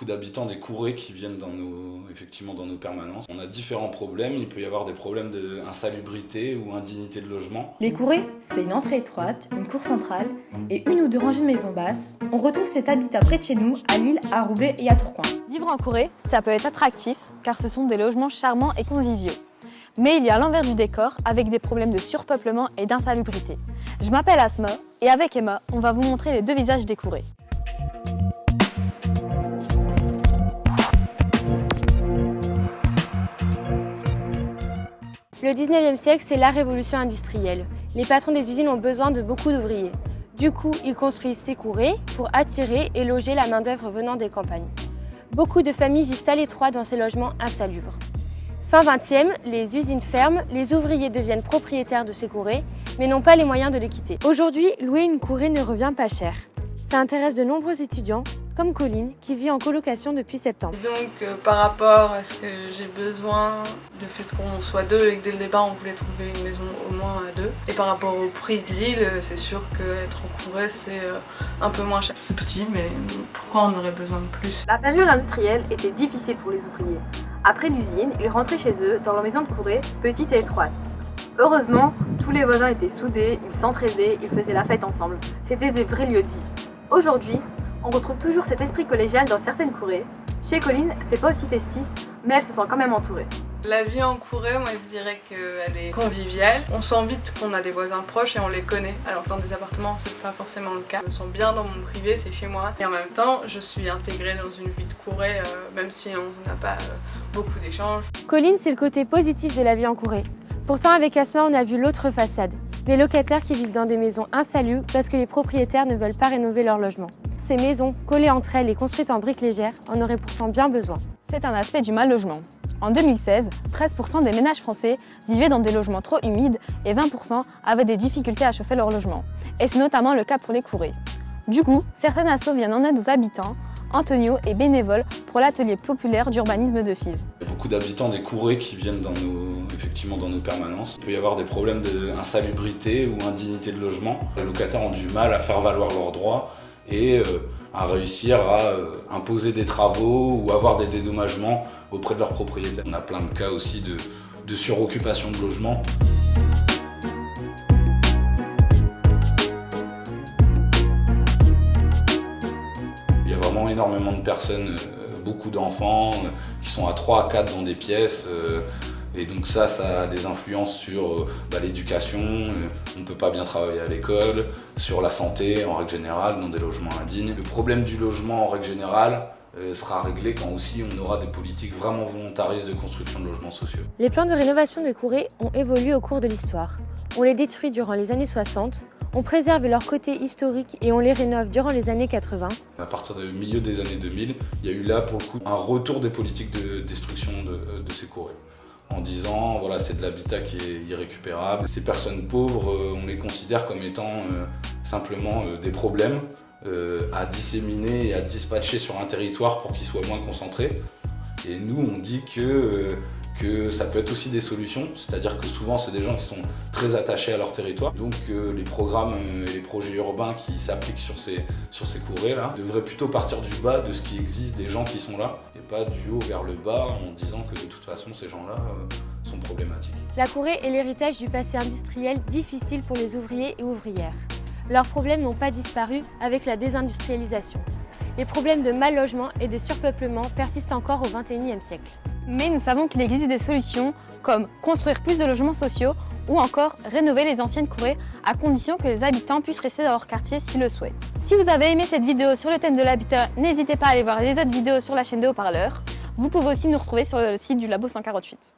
beaucoup d'habitants des courées qui viennent effectivement dans nos permanences. On a différents problèmes, il peut y avoir des problèmes d'insalubrité ou indignité de logement. Les courées, c'est une entrée étroite, une cour centrale et une ou deux rangées de maisons basses. On retrouve cet habitat près de chez nous, à Lille, à Roubaix et à Tourcoing. Vivre en courée, ça peut être attractif car ce sont des logements charmants et conviviaux. Mais il y a l'envers du décor avec des problèmes de surpeuplement et d'insalubrité. Je m'appelle Asma et avec Emma, on va vous montrer les deux visages des courées. Le 19e siècle, c'est la révolution industrielle. Les patrons des usines ont besoin de beaucoup d'ouvriers. Du coup, ils construisent ces courées pour attirer et loger la main-d'œuvre venant des campagnes. Beaucoup de familles vivent à l'étroit dans ces logements insalubres. Fin 20e, les usines ferment, les ouvriers deviennent propriétaires de ces courées, mais n'ont pas les moyens de les quitter. Aujourd'hui, louer une courée ne revient pas cher. Ça intéresse de nombreux étudiants, comme Colline, qui vit en colocation depuis septembre. Disons que par rapport à ce que j'ai besoin, le fait qu'on soit deux et que dès le départ on voulait trouver une maison au moins à deux. Et par rapport au prix de l'île, c'est sûr qu'être en courée c'est un peu moins cher. C'est petit, mais pourquoi on aurait besoin de plus? La période industrielle était difficile pour les ouvriers. Après l'usine, ils rentraient chez eux dans leur maison de courée, petite et étroite. Heureusement, tous les voisins étaient soudés, ils s'entraidaient, ils faisaient la fête ensemble. C'était des vrais lieux de vie. Aujourd'hui, on retrouve toujours cet esprit collégial dans certaines courées. Chez Colline, c'est pas aussi festif, mais elle se sent quand même entourée. La vie en courée, moi je dirais qu'elle est conviviale. On sent vite qu'on a des voisins proches et on les connaît. Alors que dans des appartements, c'est pas forcément le cas. Je me sens bien dans mon privé, c'est chez moi. Et en même temps, je suis intégrée dans une vie de courée, même si on n'a pas beaucoup d'échanges. Colline, c'est le côté positif de la vie en courée. Pourtant, avec Asma, on a vu l'autre façade. Des locataires qui vivent dans des maisons insalubres parce que les propriétaires ne veulent pas rénover leur logement. Ces maisons, collées entre elles et construites en briques légères, en auraient pourtant bien besoin. C'est un aspect du mal logement. En 2016, 13% des ménages français vivaient dans des logements trop humides et 20% avaient des difficultés à chauffer leur logement. Et c'est notamment le cas pour les courées. Du coup, certaines assos viennent en aide aux habitants. Antonio est bénévole pour l'atelier populaire d'urbanisme de Fives. Il y a beaucoup d'habitants des courées qui viennent effectivement dans nos permanences. Il peut y avoir des problèmes d'insalubrité ou indignité de logement. Les locataires ont du mal à faire valoir leurs droits et à réussir à imposer des travaux ou avoir des dédommagements auprès de leurs propriétaires. On a plein de cas aussi de suroccupation de logements. Il y a vraiment énormément de personnes, beaucoup d'enfants qui sont à 3 à 4 dans des pièces. Et donc ça a des influences sur l'éducation, on ne peut pas bien travailler à l'école, sur la santé en règle générale, dans des logements indignes. Le problème du logement en règle générale sera réglé quand aussi on aura des politiques vraiment volontaristes de construction de logements sociaux. Les plans de rénovation des courées ont évolué au cours de l'histoire. On les détruit durant les années 60, on préserve leur côté historique et on les rénove durant les années 80. À partir du milieu des années 2000, il y a eu là pour le coup un retour des politiques de destruction de ces courées. En disant voilà, c'est de l'habitat qui est irrécupérable. Ces personnes pauvres, on les considère comme étant simplement des problèmes à disséminer et à dispatcher sur un territoire pour qu'ils soient moins concentrés. Et nous, on dit que ça peut être aussi des solutions, c'est-à-dire que souvent c'est des gens qui sont très attachés à leur territoire. Donc les programmes et les projets urbains qui s'appliquent sur ces courées-là devraient plutôt partir du bas, de ce qui existe, des gens qui sont là, et pas du haut vers le bas en disant que de toute façon ces gens-là sont problématiques. La courée est l'héritage du passé industriel difficile pour les ouvriers et ouvrières. Leurs problèmes n'ont pas disparu avec la désindustrialisation. Les problèmes de mal logement et de surpeuplement persistent encore au XXIe siècle. Mais nous savons qu'il existe des solutions comme construire plus de logements sociaux ou encore rénover les anciennes courées à condition que les habitants puissent rester dans leur quartier s'ils le souhaitent. Si vous avez aimé cette vidéo sur le thème de l'habitat, n'hésitez pas à aller voir les autres vidéos sur la chaîne des Haut-Parleurs. Vous pouvez aussi nous retrouver sur le site du Labo 148.